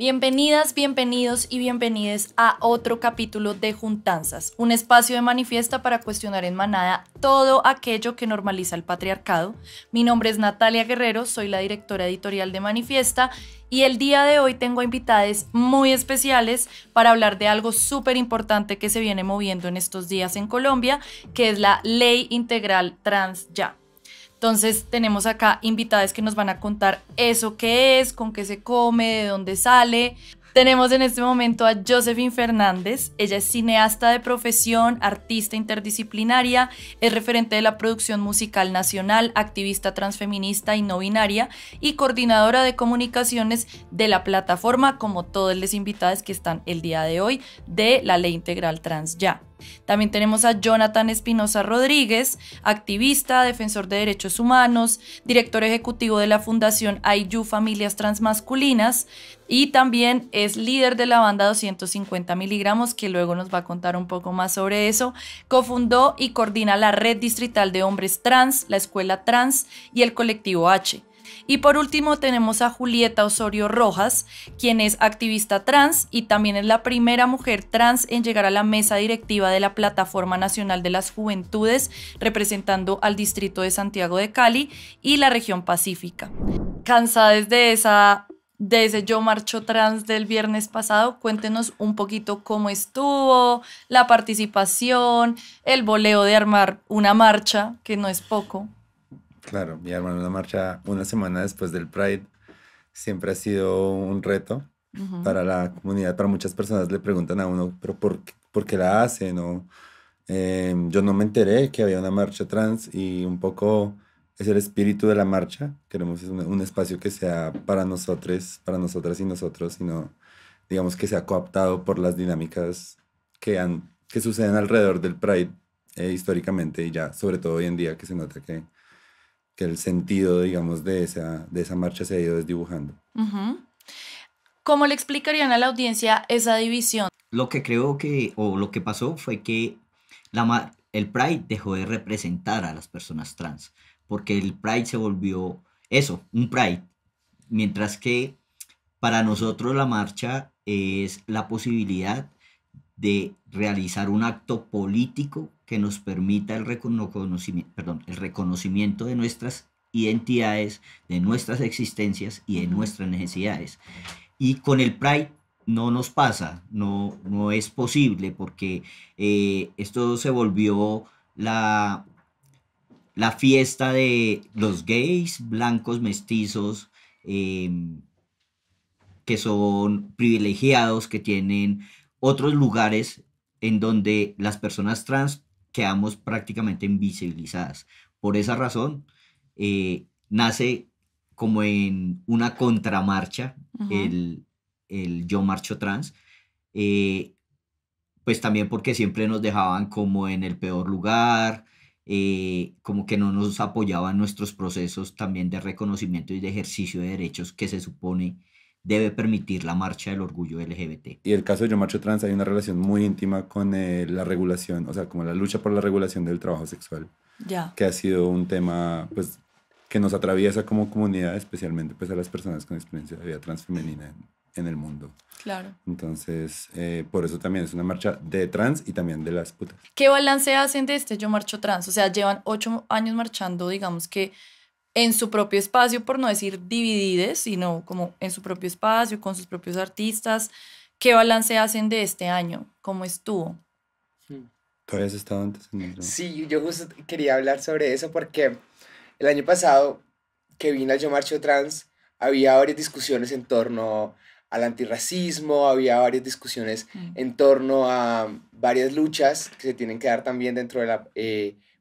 Bienvenidas, bienvenidos y bienvenides a otro capítulo de Juntanzas, un espacio de manifiesta para cuestionar en manada todo aquello que normaliza el patriarcado. Mi nombre es Natalia Guerrero, soy la directora editorial de Manifiesta y el día de hoy tengo invitadas muy especiales para hablar de algo súper importante que se viene moviendo en estos días en Colombia, que es la Ley Integral Trans Ya. Entonces tenemos acá invitadas que nos van a contar eso qué es, con qué se come, de dónde sale. Tenemos en este momento a Josephine Fernández. Ella es cineasta de profesión, artista interdisciplinaria, es referente de la producción musical nacional, activista transfeminista y no binaria y coordinadora de comunicaciones de la plataforma, como todas las invitadas que están el día de hoy, de la Ley Integral Trans Ya. También tenemos a Jonathan Espinosa Rodríguez, activista, defensor de derechos humanos, director ejecutivo de la Fundación IU Familias Transmasculinas y también es líder de la banda 250 miligramos, que luego nos va a contar un poco más sobre eso. Cofundó y coordina la Red Distrital de Hombres Trans, la Escuela Trans y el Colectivo H. Y por último tenemos a Julieta Osorio Rojas, quien es activista trans y también es la primera mujer trans en llegar a la mesa directiva de la Plataforma Nacional de las Juventudes, representando al distrito de Santiago de Cali y la región pacífica. Cansadas de ese Yo Marcho Trans del viernes pasado, cuéntenos un poquito cómo estuvo, la participación, el boleo de armar una marcha, que no es poco. Claro, y armar una marcha una semana después del Pride siempre ha sido un reto para la comunidad. Para muchas personas le preguntan a uno, ¿pero por qué la hacen? O, yo no me enteré que había una marcha trans y un poco es el espíritu de la marcha. Queremos un espacio que sea para nosotros, para nosotras y nosotros, sino digamos que sea cooptado por las dinámicas que suceden alrededor del Pride históricamente y ya, sobre todo hoy en día que se nota que el sentido, digamos, de esa marcha se ha ido desdibujando. ¿Cómo le explicarían a la audiencia esa división? Lo que creo que, o lo que pasó fue que el Pride dejó de representar a las personas trans, porque el Pride se volvió eso, un Pride, mientras que para nosotros la marcha es la posibilidad de realizar un acto político que nos permita el reconocimiento de nuestras identidades, de nuestras existencias y de nuestras necesidades. Y con el Pride no nos pasa, no es posible porque esto se volvió la fiesta de los gays, blancos, mestizos, que son privilegiados, que tienen otros lugares en donde las personas trans quedamos prácticamente invisibilizadas. Por esa razón, nace como en una contramarcha el Yo Marcho Trans, pues también porque siempre nos dejaban como en el peor lugar, como que no nos apoyaban nuestros procesos también de reconocimiento y de ejercicio de derechos que se supone debe permitir la marcha del orgullo LGBT. Y el caso de Yo Marcho Trans hay una relación muy íntima con la regulación, o sea, como la lucha por la regulación del trabajo sexual, Ya. que ha sido un tema, pues, que nos atraviesa como comunidad, especialmente, pues, a las personas con experiencia de vida transfemenina en el mundo. Claro. Entonces, por eso también es una marcha de trans y también de las putas. ¿Qué balance hacen de este Yo Marcho Trans? O sea, llevan 8 años marchando, digamos que en su propio espacio, por no decir dividides, sino como en su propio espacio, con sus propios artistas. ¿Qué balance hacen de este año? ¿Cómo estuvo? ¿Tú habías estado antes en el... Sí, yo justo quería hablar sobre eso porque el año pasado que vine al Yo Marcho Trans había varias discusiones en torno al antirracismo, había varias discusiones en torno a varias luchas que se tienen que dar también dentro de la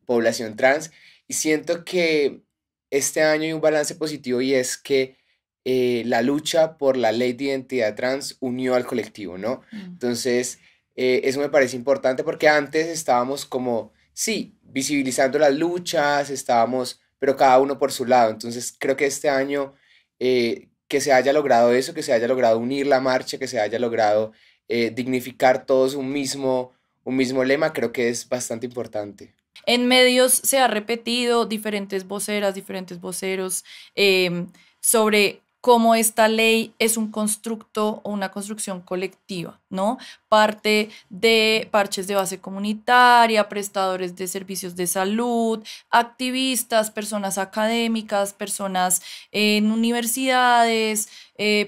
población trans y siento que este año hay un balance positivo y es que la lucha por la ley de identidad trans unió al colectivo, ¿no? Entonces, eso me parece importante porque antes estábamos como, sí, visibilizando las luchas, estábamos, pero cada uno por su lado. Entonces, creo que este año que se haya logrado eso, que se haya logrado unir la marcha, que se haya logrado dignificar todos un mismo lema, creo que es bastante importante. En medios se ha repetido diferentes voceras, diferentes voceros sobre cómo esta ley es un constructo o una construcción colectiva, ¿no? Parte de parches de base comunitaria, prestadores de servicios de salud, activistas, personas académicas, personas en universidades,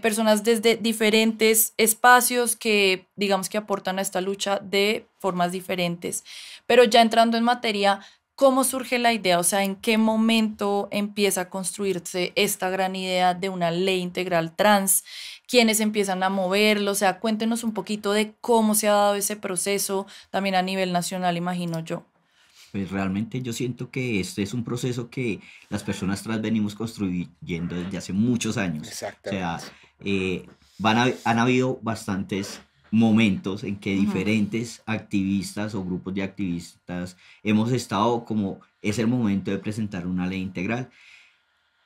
personas desde diferentes espacios que digamos que aportan a esta lucha de formas diferentes. Pero ya entrando en materia, ¿cómo surge la idea? O sea, ¿en qué momento empieza a construirse esta gran idea de una ley integral trans? ¿Quiénes empiezan a moverlo? O sea, cuéntenos un poquito de cómo se ha dado ese proceso, también a nivel nacional, imagino yo. Pues realmente yo siento que este es un proceso que las personas trans venimos construyendo desde hace muchos años. O sea, Exactamente. han habido bastantes momentos en que Ujú. diferentes activistas o grupos de activistas hemos estado como es el momento de presentar una ley integral.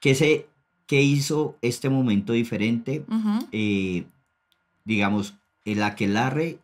¿Qué hizo este momento diferente? Ujú, Digamos, el aquelarre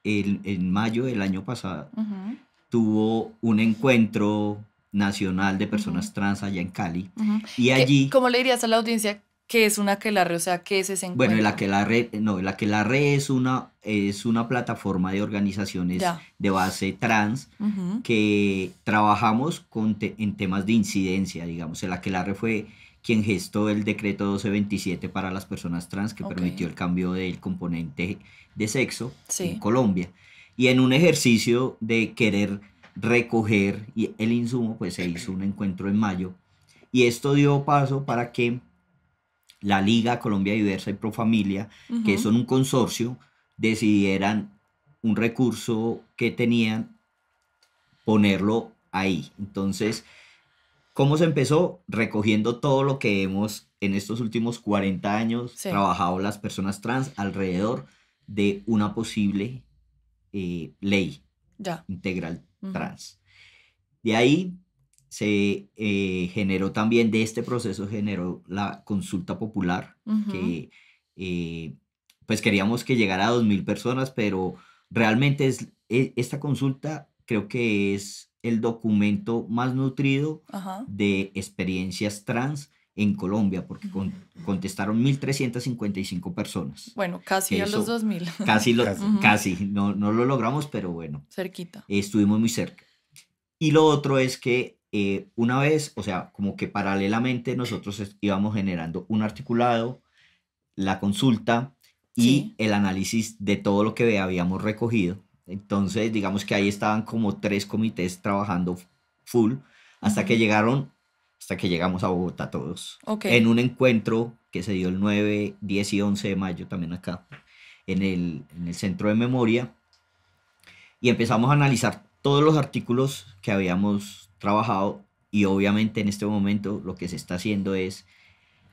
en mayo del año pasado ujú, tuvo un encuentro nacional de ujú, personas trans allá en Cali ujú. y allí, ¿Cómo le dirías a la audiencia qué es un aquelarre? O sea, ¿qué es ese bueno, el encuentro? aquelarre, no, el aquelarre es una plataforma de organizaciones Ya. de base trans Ujú, que trabajamos en temas de incidencia, digamos. El aquelarre fue quien gestó el decreto 1227 para las personas trans que ok. permitió el cambio del componente de sexo en Sí. Colombia. Y en un ejercicio de querer recoger el insumo, pues se hizo un encuentro en mayo. Y esto dio paso para que la Liga Colombia Diversa y Profamilia, que Ujú, son un consorcio, decidieran un recurso que tenían, ponerlo ahí. Entonces, ¿cómo se empezó? Recogiendo todo lo que hemos en estos últimos 40 años sí. trabajado las personas trans alrededor de una posible ley Ya. integral Ujú, trans. De ahí se generó también, de este proceso generó la consulta popular, ujú. que pues queríamos que llegara a 2000 personas, pero realmente esta consulta creo que es el documento más nutrido Ajá. de experiencias trans en Colombia, porque Ujú. contestaron 1355 personas, Bueno, casi que a los eso 2000. Casi. Ujú, casi no lo logramos, pero bueno, cerquita. estuvimos muy cerca. Y lo otro es que una vez, o sea, como que paralelamente nosotros íbamos generando un articulado, la consulta y Sí. el análisis de todo lo que habíamos recogido. Entonces, digamos que ahí estaban como 3 comités trabajando full hasta que Ujú, llegaron, hasta que llegamos a Bogotá todos. ok. En un encuentro que se dio el 9, 10 y 11 de mayo también acá, en el Centro de Memoria, y empezamos a analizar todos los artículos que habíamos trabajado y obviamente en este momento lo que se está haciendo es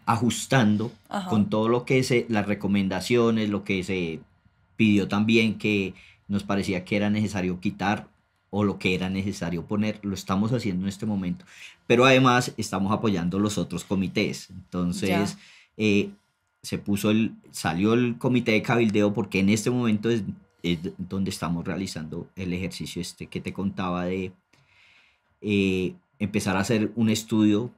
ajustando Ajá. con todo lo que las recomendaciones, lo que se pidió también que nos parecía que era necesario quitar o lo que era necesario poner, lo estamos haciendo en este momento. Pero además estamos apoyando los otros comités. Entonces, Ya. eh, salió el comité de cabildeo porque en este momento es donde estamos realizando el ejercicio este que te contaba de empezar a hacer un estudio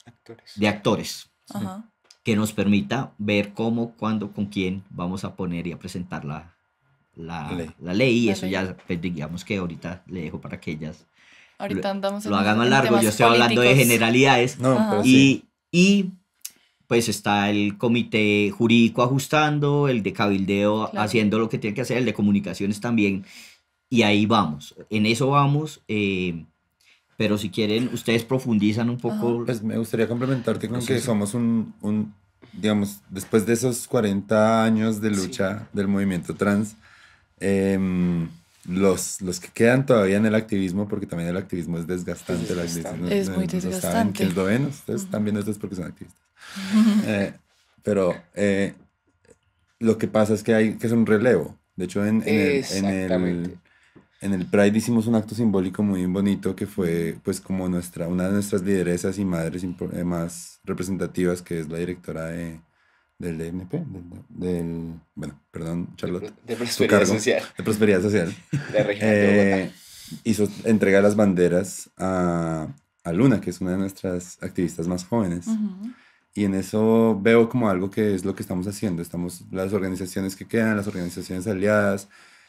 Actores. de actores Sí. Ajá. que nos permita ver cómo, cuándo, con quién vamos a poner y a presentar la, La la, ley. la ley. Y La eso ley. ya, pues digamos que ahorita le dejo para que ellas lo, Ahorita andamos lo hagan más en largo. Yo temas estoy hablando de políticos. generalidades No, pero Ajá. sí. y pues está el comité jurídico ajustando, el de cabildeo Claro. haciendo lo que tiene que hacer, el de comunicaciones también. Y ahí vamos, en eso vamos. Pero si quieren, ustedes profundizan un Ajá. poco Pues me gustaría complementarte el con que proceso. somos digamos, después de esos 40 años de Sí. lucha del movimiento trans, em, los que quedan todavía en el activismo, porque también el activismo es desgastante, Es el activismo, Es muy lo saben desgastante. quienes lo ven, ustedes Ujú. están viendo esto es porque son activistas. Pero lo que pasa es que hay que hacer un relevo. De hecho, Exactamente. en el Pride hicimos un acto simbólico muy bonito que fue pues como una de nuestras lideresas y madres más representativas, que es la directora del DNP, bueno, perdón, Charlotte, De tu prosperidad cargo social. de prosperidad social, De Regional de Bogotá. hizo entrega las banderas a Luna, que es una de nuestras activistas más jóvenes. Ujú. Y en eso veo como algo que es lo que estamos haciendo. Estamos, las organizaciones que quedan, las organizaciones aliadas.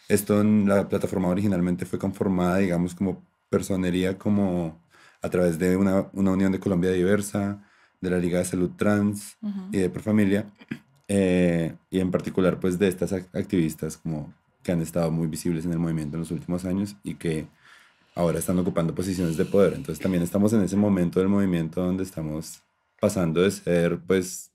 La plataforma originalmente fue conformada, digamos, como personería, como a través de una unión de Colombia Diversa, de la Liga de Salud Trans y de Profamilia. Y en particular, pues, de estas activistas como que han estado muy visibles en el movimiento en los últimos años y que ahora están ocupando posiciones de poder. Entonces también estamos en ese momento del movimiento donde estamos pasando de ser, pues,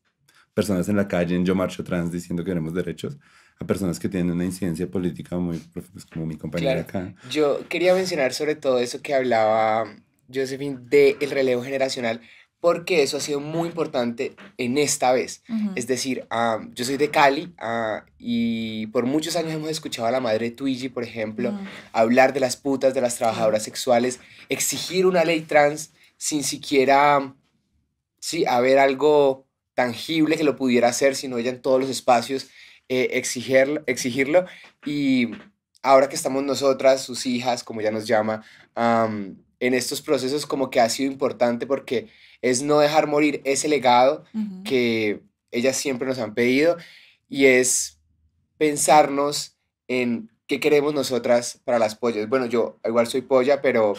personas en la calle en Yo Marcho Trans diciendo que queremos derechos, a personas que tienen una incidencia política muy, pues, como mi compañera Claro, acá. yo quería mencionar sobre todo eso que hablaba Josephine del relevo generacional, porque eso ha sido muy importante en esta vez. Ujú. Es decir, yo soy de Cali y por muchos años hemos escuchado a la madre Twiggy, por ejemplo, Mm, hablar de las putas, de las claro. trabajadoras sexuales, exigir una ley trans sin siquiera, sí, haber algo tangible que lo pudiera hacer, sino ella en todos los espacios, exigirlo. Y ahora que estamos nosotras, sus hijas, como ella nos llama, en estos procesos como que ha sido importante porque es no dejar morir ese legado Ujú. que ellas siempre nos han pedido y es pensarnos en qué queremos nosotras para las pollas. Bueno, yo igual soy polla, pero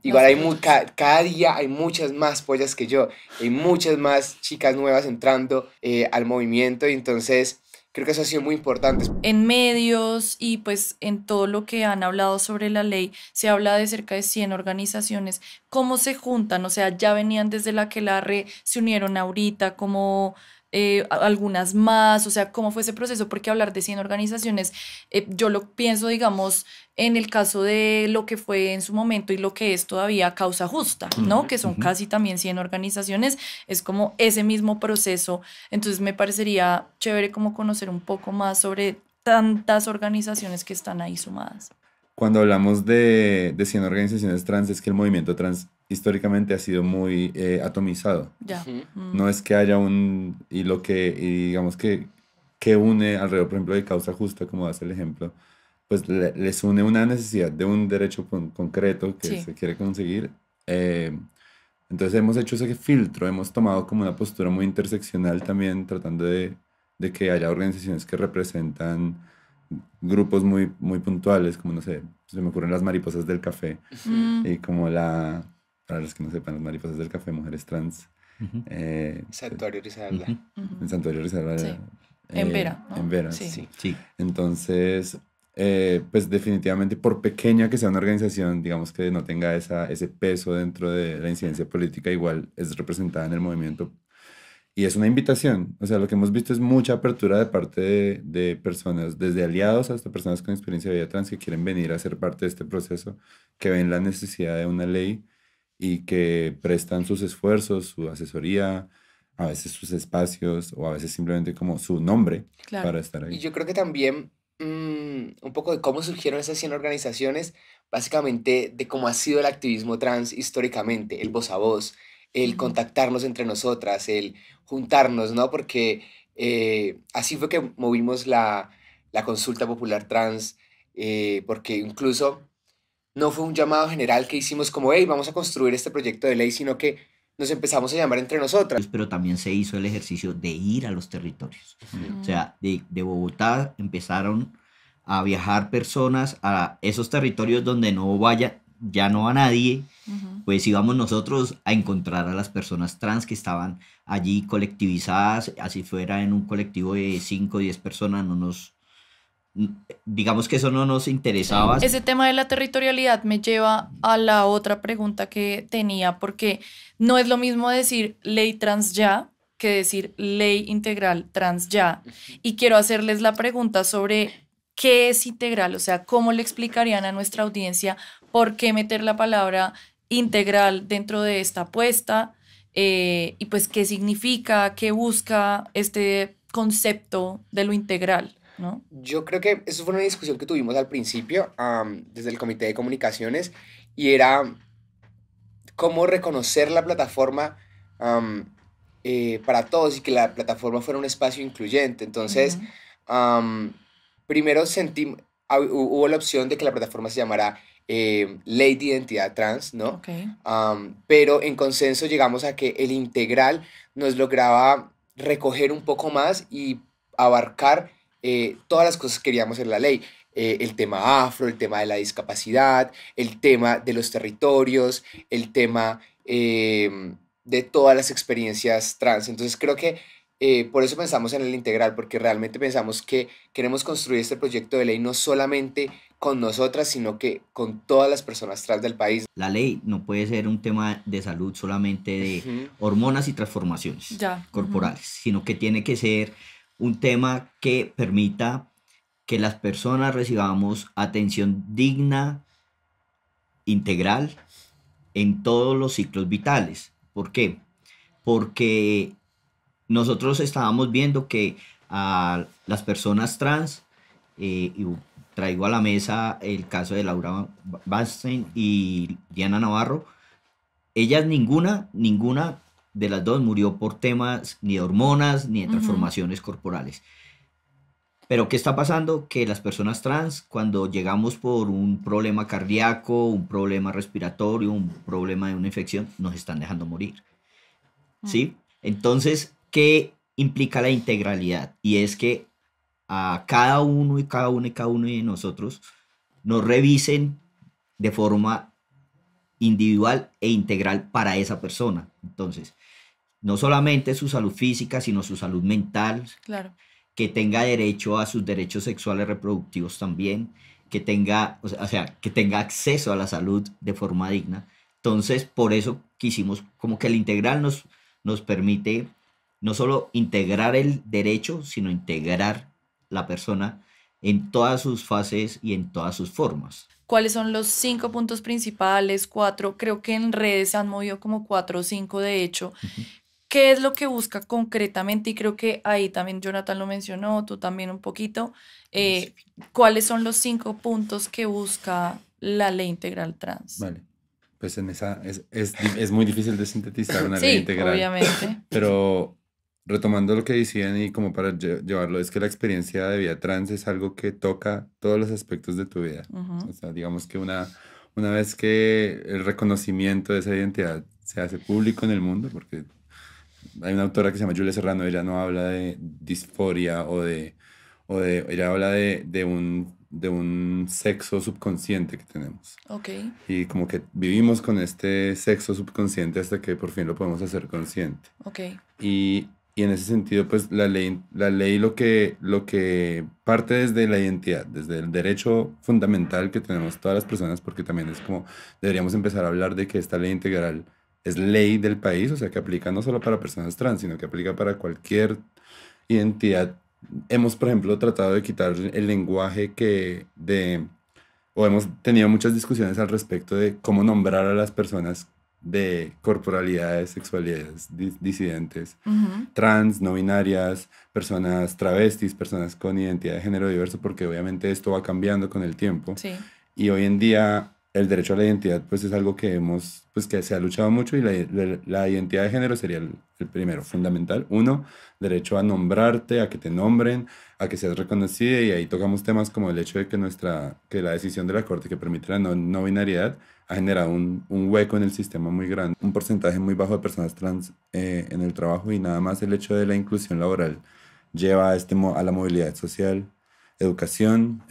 igual Las hay pollas. cada día hay muchas más pollas que yo, hay muchas más chicas nuevas entrando al movimiento y entonces creo que eso ha sido muy importante. En medios y pues en todo lo que han hablado sobre la ley, se habla de cerca de 100 organizaciones. ¿Cómo se juntan? O sea, ya venían desde la Aquelarre, se unieron ahorita, como algunas más, o sea, ¿cómo fue ese proceso? Porque hablar de 100 organizaciones, yo lo pienso, digamos, en el caso de lo que fue en su momento y lo que es todavía Causa Justa, ¿no? Ujú, Que son ujú. casi también 100 organizaciones, es como ese mismo proceso. Entonces me parecería chévere como conocer un poco más sobre tantas organizaciones que están ahí sumadas. Cuando hablamos de 100 organizaciones trans, es que el movimiento trans históricamente ha sido muy atomizado. Ya. Ujú. Mm, No es que haya y digamos que une alrededor, por ejemplo, de Causa Justa, como hace el ejemplo, pues les une una necesidad de un derecho concreto que sí. se quiere conseguir. eh, entonces hemos hecho ese filtro, hemos tomado como una postura muy interseccional también, tratando de que haya organizaciones que representan grupos muy, muy puntuales, como no sé, se me ocurren las mariposas del café, Ujú. Mm, y para los que no sepan, las mariposas del café, mujeres trans, Ujú, eh, Santuario Risaralda. ujú. ujú. en Santuario Sí. Rizal, En Vera, en ¿no? Veras. Sí. Sí. Sí. Entonces, pues definitivamente por pequeña que sea una organización, digamos que no tenga ese peso dentro de la incidencia política, igual es representada en el movimiento. Y es una invitación, o sea, lo que hemos visto es mucha apertura de parte de personas, desde aliados hasta personas con experiencia de vida trans que quieren venir a ser parte de este proceso, que ven la necesidad de una ley y que prestan sus esfuerzos, su asesoría, a veces sus espacios o a veces simplemente como su nombre Claro. para estar Y ahí. yo creo que también un poco de cómo surgieron esas 100 organizaciones, básicamente de cómo ha sido el activismo trans históricamente, el voz a voz, el Ujú. contactarnos entre nosotras, el juntarnos, ¿no? Porque así fue que movimos la consulta popular trans, porque incluso no fue un llamado general que hicimos como, hey, vamos a construir este proyecto de ley, sino que nos empezamos a llamar entre nosotras. Pero también se hizo el ejercicio de ir a los territorios. Ujú. O Mm, sea, de Bogotá empezaron a viajar personas a esos territorios donde ya no va nadie, ujú. pues íbamos nosotros a encontrar a las personas trans que estaban allí colectivizadas, así fuera en un colectivo de 5 o 10 personas, digamos que eso no nos interesaba. Ese tema de la territorialidad me lleva a la otra pregunta que tenía, porque no es lo mismo decir ley trans ya que decir ley integral trans ya. Y quiero hacerles la pregunta sobre qué es integral, o sea, cómo le explicarían a nuestra audiencia por qué meter la palabra integral dentro de esta apuesta, y pues qué significa, qué busca este concepto de lo integral, ¿no? Yo creo que eso fue una discusión que tuvimos al principio, desde el Comité de Comunicaciones, y era cómo reconocer la plataforma para todos y que la plataforma fuera un espacio incluyente. Entonces, Ujú. primero hubo la opción de que la plataforma se llamara ley de identidad trans, ¿no? Ok. Pero en consenso llegamos a que el integral nos lograba recoger un poco más y abarcar todas las cosas que queríamos en la ley. El tema afro, el tema de la discapacidad, el tema de los territorios, el tema de todas las experiencias trans. Entonces creo que por eso pensamos en el integral, porque realmente pensamos que queremos construir este proyecto de ley no solamente con nosotras, sino que con todas las personas trans del país. La ley no puede ser un tema de salud solamente de Ujú. hormonas y transformaciones Ya. corporales, sino que tiene que ser un tema que permita que las personas recibamos atención digna, integral, en todos los ciclos vitales. ¿Por qué? Porque nosotros estábamos viendo que a las personas trans, y traigo a la mesa el caso de Laura Bastein y Diana Navarro, ellas ninguna de las dos murió por temas ni de hormonas ni de transformaciones corporales. Pero ¿qué está pasando? Que las personas trans, cuando llegamos por un problema cardíaco, un problema respiratorio, un problema de una infección, nos están dejando morir. ¿Sí? Entonces, ¿qué implica la integralidad? Y es que a cada uno de nosotros nos revisen de forma individual e integral para esa persona. Entonces, no solamente su salud física, sino su salud mental, Claro. que tenga derecho a sus derechos sexuales reproductivos también, que tenga, que tenga acceso a la salud de forma digna. Entonces, por eso quisimos como que el integral nos permite no solo integrar el derecho, sino integrar la persona en todas sus fases y en todas sus formas. ¿Cuáles son los 5 puntos principales? 4, creo que en redes se han movido como 4 o 5 de hecho. ¿Qué es lo que busca concretamente? Y creo que ahí también Jonathan lo mencionó, tú también un poquito. ¿Cuáles son los 5 puntos que busca la ley integral trans? Vale. Pues en esa es muy difícil de sintetizar una ley Sí, integral. obviamente. Pero retomando lo que decían y como para llevarlo, es que la experiencia de vida trans es algo que toca todos los aspectos de tu vida. O sea, digamos que una vez que el reconocimiento de esa identidad se hace público en el mundo, porque hay una autora que se llama Julia Serrano, ella no habla de disforia ella habla de un sexo subconsciente que tenemos. Ok. Y como que vivimos con este sexo subconsciente hasta que por fin lo podemos hacer consciente. Ok. Y en ese sentido, pues la ley lo que parte desde la identidad, desde el derecho fundamental que tenemos todas las personas, porque también es como deberíamos empezar a hablar de que esta ley integral es ley del país, o sea, que aplica no solo para personas trans, sino que aplica para cualquier identidad. Hemos, por ejemplo, tratado de quitar el lenguaje o hemos tenido muchas discusiones al respecto de cómo nombrar a las personas de corporalidades, sexualidades disidentes, trans, no binarias, personas travestis, personas con identidad de género diverso, porque obviamente esto va cambiando con el tiempo. Sí. Y hoy en día el derecho a la identidad pues es algo que que se ha luchado mucho, y la identidad de género sería el primero, fundamental. Uno, derecho a nombrarte, a que te nombren, a que seas reconocida, y ahí tocamos temas como el hecho de que la decisión de la Corte que permite la no binariedad ha generado un hueco en el sistema muy grande, un porcentaje muy bajo de personas trans en el trabajo, y nada más el hecho de la inclusión laboral lleva a la movilidad social, educación,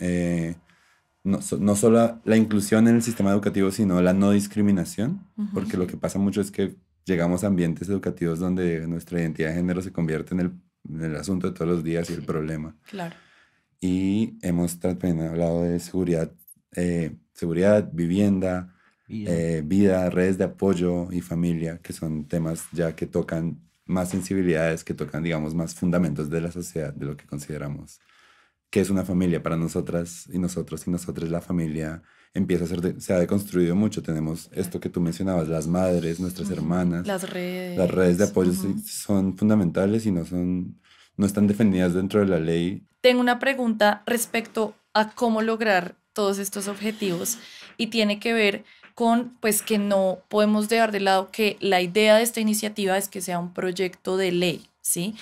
no solo la inclusión en el sistema educativo, sino la no discriminación, porque lo que pasa mucho es que llegamos a ambientes educativos donde nuestra identidad de género se convierte en el asunto de todos los días y el problema. Claro. Y hemos también hablado de seguridad, vivienda, vida, redes de apoyo y familia, que son temas ya que tocan más sensibilidades, que tocan, digamos, más fundamentos de la sociedad, de lo que consideramos que es una familia para nosotras y nosotros y nosotros. La familia empieza se ha deconstruido mucho. Tenemos esto que tú mencionabas, las madres, nuestras hermanas. Las redes. Las redes de apoyo son fundamentales y no están definidas dentro de la ley. Tengo una pregunta respecto a cómo lograr todos estos objetivos, y tiene que ver con pues que no podemos dejar de lado que la idea de esta iniciativa es que sea un proyecto de ley, ¿sí?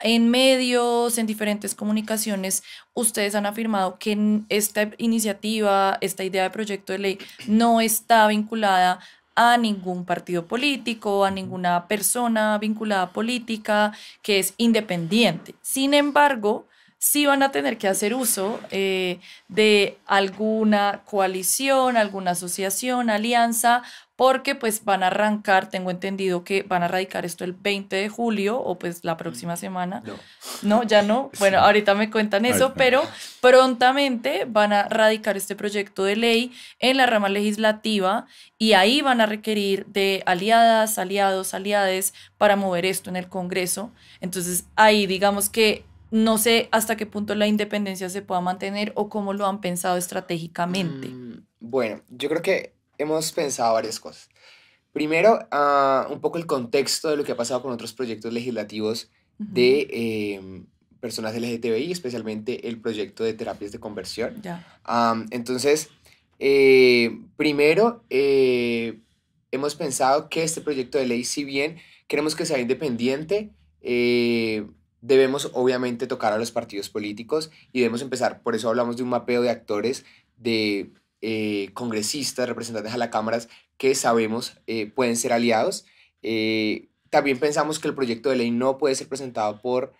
en medios, en diferentes comunicaciones, ustedes han afirmado que esta iniciativa, esta idea de proyecto de ley no está vinculada a ningún partido político, a ninguna persona vinculada a política, que es independiente. Sin embargo, sí van a tener que hacer uso de alguna coalición, alguna asociación, alianza, porque pues van a arrancar, tengo entendido que van a radicar esto el 20 de julio o pues la próxima semana. No. No, ya no. Bueno, Sí. ahorita me cuentan eso, Ahorita. pero prontamente van a radicar este proyecto de ley en la rama legislativa y ahí van a requerir de aliadas, aliados, aliades para mover esto en el Congreso. Entonces ahí digamos que no sé hasta qué punto la independencia se pueda mantener o cómo lo han pensado estratégicamente. Bueno, yo creo que hemos pensado varias cosas. Primero, un poco el contexto de lo que ha pasado con otros proyectos legislativos de personas LGTBI, especialmente el proyecto de terapias de conversión. Ya. Entonces, primero, hemos pensado que este proyecto de ley, si bien queremos que sea independiente, debemos obviamente tocar a los partidos políticos y debemos empezar, por eso hablamos de un mapeo de actores, de congresistas, representantes a las cámaras que sabemos pueden ser aliados. También pensamos que el proyecto de ley no puede ser presentado por,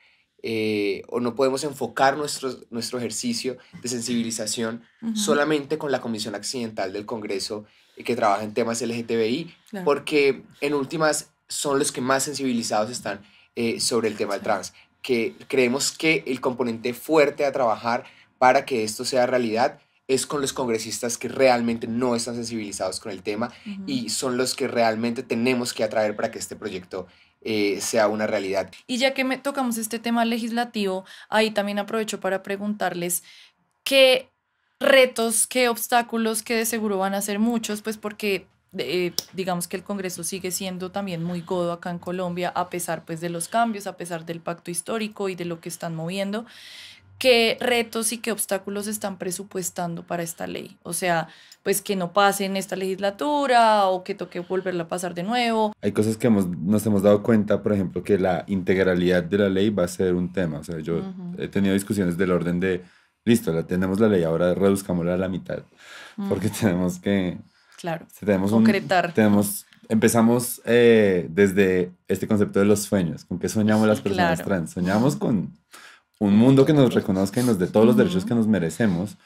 o no podemos enfocar nuestro ejercicio de sensibilización solamente con la Comisión Accidental del Congreso que trabaja en temas LGTBI, Claro. porque en últimas son los que más sensibilizados están sobre el tema del trans, que creemos que el componente fuerte a trabajar para que esto sea realidad es con los congresistas que realmente no están sensibilizados con el tema y son los que realmente tenemos que atraer para que este proyecto sea una realidad. Y ya que tocamos este tema legislativo, ahí también aprovecho para preguntarles qué retos, qué obstáculos, que de seguro van a ser muchos, pues porque digamos que el Congreso sigue siendo también muy godo acá en Colombia, a pesar pues de los cambios, a pesar del pacto histórico y de lo que están moviendo. ¿Qué retos y qué obstáculos están presupuestando para esta ley? O sea, pues que no pase en esta legislatura o que toque volverla a pasar de nuevo. Hay cosas que nos hemos dado cuenta, por ejemplo, que la integralidad de la ley va a ser un tema. O sea, yo he tenido discusiones del orden de, listo, tenemos la ley, ahora reduzcámosla a la mitad, porque tenemos que... Claro, tenemos concretar. Empezamos desde este concepto de los sueños. ¿Con qué soñamos las personas Claro. trans? Soñamos con un mundo que nos reconozca y nos dé todos los derechos que nos merecemos.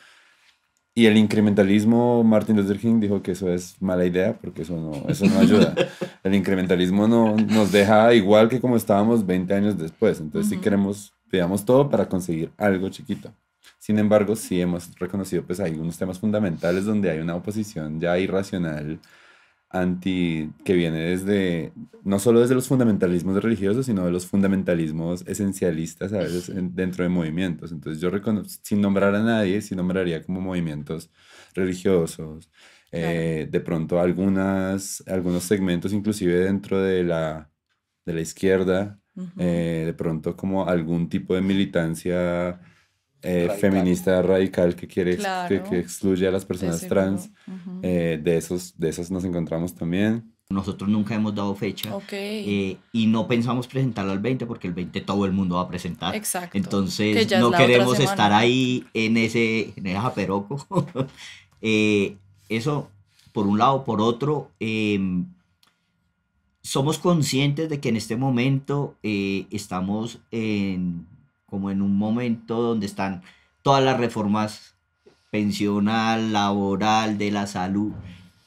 Y el incrementalismo, Martin Luther King dijo que eso es mala idea porque eso no ayuda. El incrementalismo nos deja igual que como estábamos 20 años después. Entonces sí pidamos todo para conseguir algo chiquito. Sin embargo, sí hemos reconocido pues hay unos temas fundamentales donde hay una oposición ya irracional que viene desde, no solo desde los fundamentalismos religiosos, sino de los fundamentalismos esencialistas a veces dentro de movimientos. Entonces yo sin nombrar a nadie, sí nombraría como movimientos religiosos, Claro. de pronto algunos segmentos inclusive dentro de la izquierda, de pronto como algún tipo de militancia Radical. feminista radical que quiere Claro. que excluye a las personas seguro. trans. De esos nos encontramos también. Nosotros nunca hemos dado fecha Ok. Y no pensamos presentarlo al 20 porque el 20 todo el mundo va a presentar. Exacto. Que Entonces ya es no la otra queremos semana. estar ahí en ese japeroco. Eso por un lado. Por otro, somos conscientes de que en este momento estamos como en un momento donde están todas las reformas pensional, laboral, de la salud,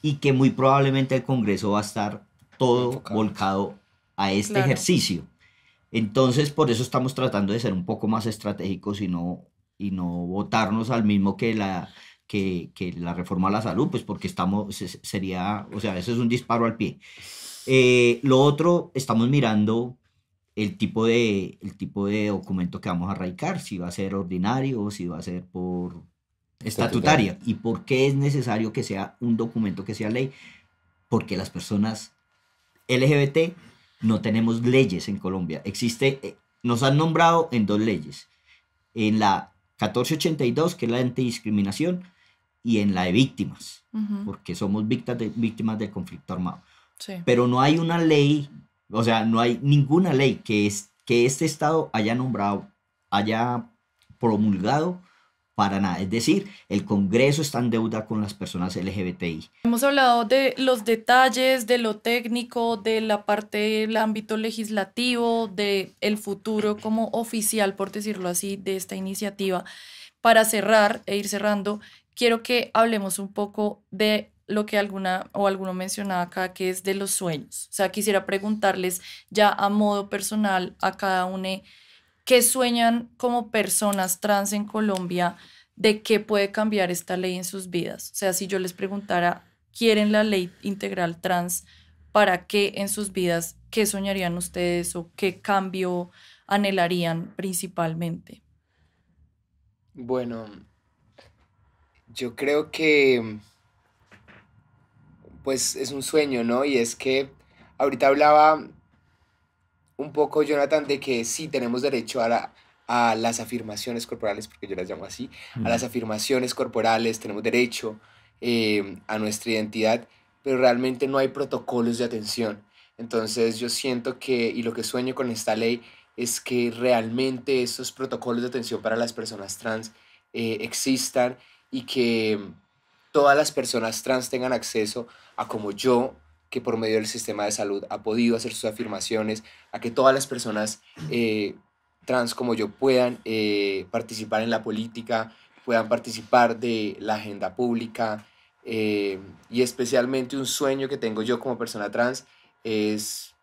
y que muy probablemente el Congreso va a estar todo Enfocado. volcado a este Claro. ejercicio. Entonces, por eso estamos tratando de ser un poco más estratégicos y no votarnos al mismo que la reforma a la salud, pues porque sería, o sea, eso es un disparo al pie. Lo otro, estamos mirando el tipo de documento que vamos a radicar, si va a ser ordinario o si va a ser por estatutaria. ¿Y por qué es necesario que sea un documento que sea ley? Porque las personas LGBT no tenemos leyes en Colombia. Nos han nombrado en 2 leyes. En la 1482, que es la de antidiscriminación, y en la de víctimas, porque somos víctimas del conflicto armado. Sí. Pero no hay una ley, o sea, no hay ninguna ley que que este Estado haya promulgado para nada. Es decir, el Congreso está en deuda con las personas LGBTI. Hemos hablado de los detalles, de lo técnico, de la parte del ámbito legislativo, de el futuro como oficial, por decirlo así, de esta iniciativa. Para cerrar e ir cerrando, quiero que hablemos un poco de lo que alguno mencionaba acá, que es de los sueños. O sea, quisiera preguntarles ya a modo personal a cada uno, ¿qué sueñan como personas trans en Colombia de qué puede cambiar esta ley en sus vidas? O sea, si yo les preguntara, ¿quieren la ley integral trans? ¿Para qué en sus vidas? ¿Qué soñarían ustedes o qué cambio anhelarían principalmente? Bueno, yo creo que pues es un sueño, ¿no? Y es que ahorita hablaba un poco, Jonathan, de que sí tenemos derecho a las afirmaciones corporales, porque yo las llamo así, a las afirmaciones corporales, tenemos derecho a nuestra identidad, pero realmente no hay protocolos de atención. Entonces yo siento que, y lo que sueño con esta ley, es que realmente esos protocolos de atención para las personas trans existan y que todas las personas trans tengan acceso a como yo, que por medio del sistema de salud ha podido hacer sus afirmaciones, a que todas las personas trans como yo puedan participar en la política, puedan participar de la agenda pública, y especialmente un sueño que tengo yo como persona trans es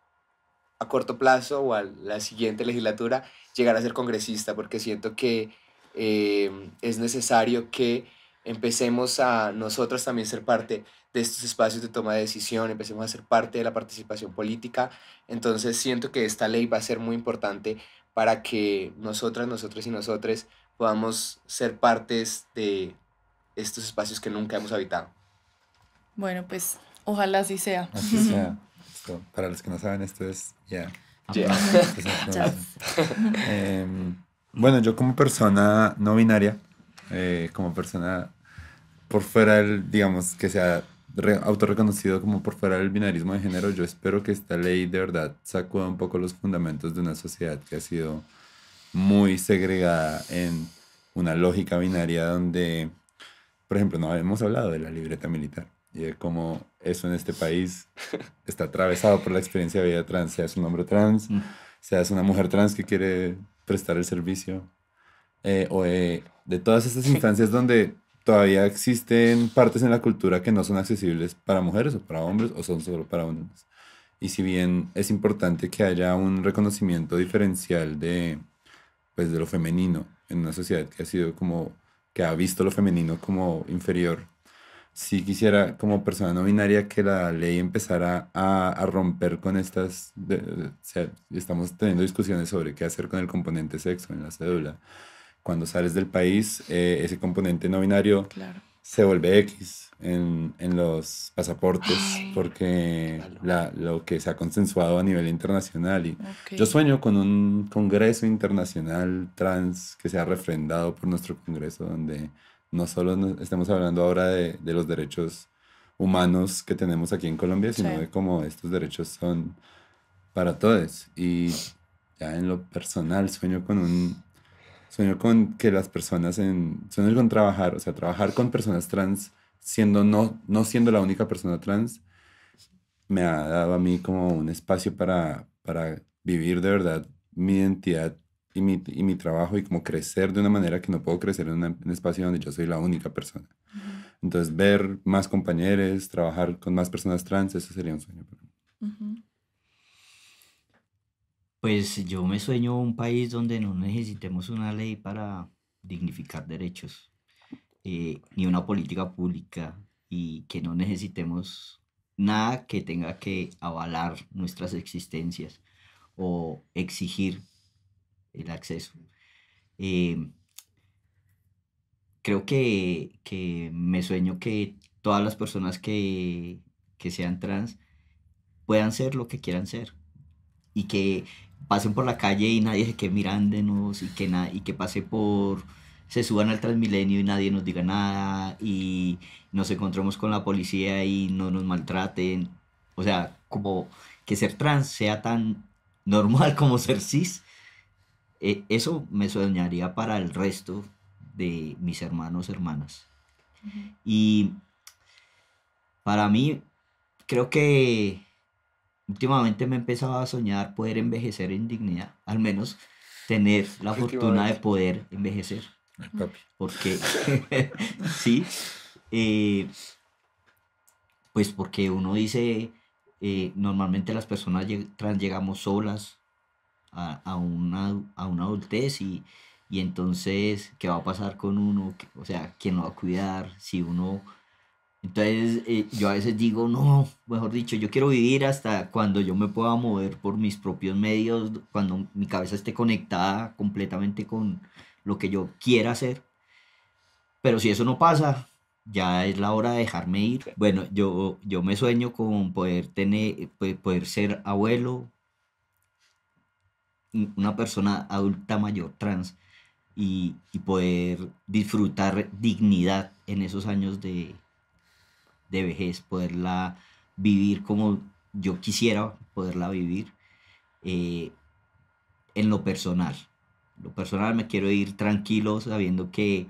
a corto plazo o a la siguiente legislatura llegar a ser congresista, porque siento que es necesario que empecemos a nosotros también ser parte de estos espacios de toma de decisión, empecemos a ser parte de la participación política. Entonces siento que esta ley va a ser muy importante para que nosotras, nosotros y nosotres podamos ser partes de estos espacios que nunca hemos habitado. Bueno, pues ojalá así sea. Así sea. Esto, para los que no saben, esto es ya. Yeah. Bueno, yo como persona no binaria, como persona por fuera del, digamos, que sea autorreconocido como por fuera del binarismo de género, yo espero que esta ley de verdad sacuda un poco los fundamentos de una sociedad que ha sido muy segregada en una lógica binaria donde, por ejemplo, no hemos hablado de la libreta militar y de cómo eso en este país está atravesado por la experiencia de vida trans, seas un hombre trans, seas una mujer trans que quiere prestar el servicio, o de todas estas instancias donde todavía existen partes en la cultura que no son accesibles para mujeres o para hombres o son solo para hombres. Y si bien es importante que haya un reconocimiento diferencial pues, de lo femenino en una sociedad que ha sido como, que ha visto lo femenino como inferior, sí quisiera como persona no binaria que la ley empezara a romper con estas, o sea, estamos teniendo discusiones sobre qué hacer con el componente sexo en la cédula. Cuando sales del país, ese componente no binario Claro. se vuelve X en los pasaportes. Ay. Porque lo que se ha consensuado a nivel internacional. Y Ok. yo sueño con un congreso internacional trans que sea refrendado por nuestro congreso, donde no solo estemos hablando ahora de los derechos humanos que tenemos aquí en Colombia, sino Sí. de cómo estos derechos son para todos. Y ya en lo personal sueño con que las personas sueño con trabajar, o sea, trabajar con personas trans, no siendo la única persona trans, me ha dado a mí como un espacio para vivir de verdad mi identidad y mi trabajo y como crecer de una manera que no puedo crecer en un espacio donde yo soy la única persona. Entonces, ver más compañeros, trabajar con más personas trans, eso sería un sueño para mí. Ujú. Pues yo me sueño un país donde no necesitemos una ley para dignificar derechos, ni una política pública, y que no necesitemos nada que tenga que avalar nuestras existencias o exigir el acceso. Eh, Creo que me sueño que todas las personas que sean trans puedan ser lo que quieran ser y que pasen por la calle y nadie se quede mirándonos y que se suban al Transmilenio y nadie nos diga nada y nos encontremos con la policía y no nos maltraten. O sea, como que ser trans sea tan normal como ser cis, eso me soñaría para el resto de mis hermanos, hermanas. Y para mí, creo que últimamente me he empezado a soñar poder envejecer en dignidad, al menos tener la fortuna de Últimamente. poder envejecer, Ay, papi. porque sí, eh, pues porque uno dice, normalmente las personas trans llegamos solas a una adultez y entonces, ¿qué va a pasar con uno? O sea, ¿quién lo va a cuidar? Si uno... Entonces, yo a veces digo, no, mejor dicho, yo quiero vivir hasta cuando yo me pueda mover por mis propios medios, cuando mi cabeza esté conectada completamente con lo que yo quiera hacer. Pero si eso no pasa, ya es la hora de dejarme ir. Bueno, yo me sueño con poder tener, poder ser abuelo, una persona adulta mayor trans y poder disfrutar dignidad en esos años de vejez, poderla vivir como yo quisiera poderla vivir, eh, en lo personal. En lo personal me quiero ir tranquilo sabiendo que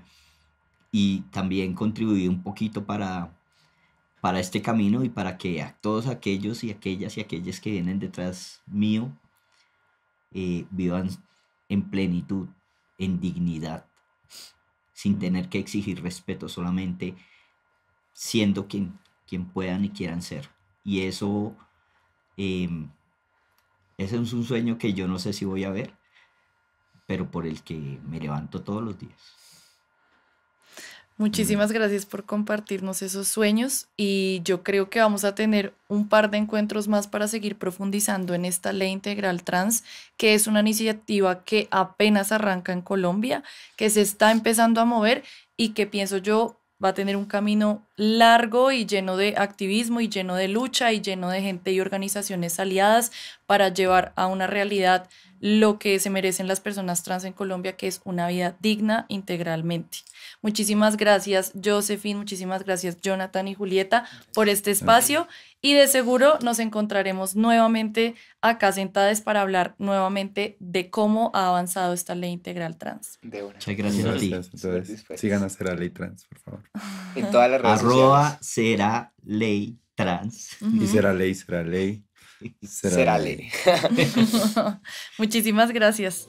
y también contribuir un poquito para este camino y para que a todos aquellos y aquellas y aquellas que vienen detrás mío vivan en plenitud, en dignidad, sin tener que exigir respeto, solamente siendo quien puedan y quieran ser. Y eso, em, ese es un sueño que yo no sé si voy a ver, pero por el que me levanto todos los días. Muchísimas gracias por compartirnos esos sueños y yo creo que vamos a tener un par de encuentros más para seguir profundizando en esta ley integral trans, que es una iniciativa que apenas arranca en Colombia, que se está empezando a mover y que pienso yo va a tener un camino largo y lleno de activismo y lleno de lucha y lleno de gente y organizaciones aliadas para llevar a una realidad lo que se merecen las personas trans en Colombia, que es una vida digna integralmente. Muchísimas gracias, Josephine, muchísimas gracias, Jonathan y Julieta, por este espacio y de seguro nos encontraremos nuevamente acá sentadas para hablar nuevamente de cómo ha avanzado esta ley integral trans. De una. Muchas gracias a ti. Gracias. Súper Entonces, dispuestos. sigan a Será Ley Trans, por favor. En todas las redes @ sociales. será ley trans. Y será ley, será ley. Será ley. Muchísimas gracias.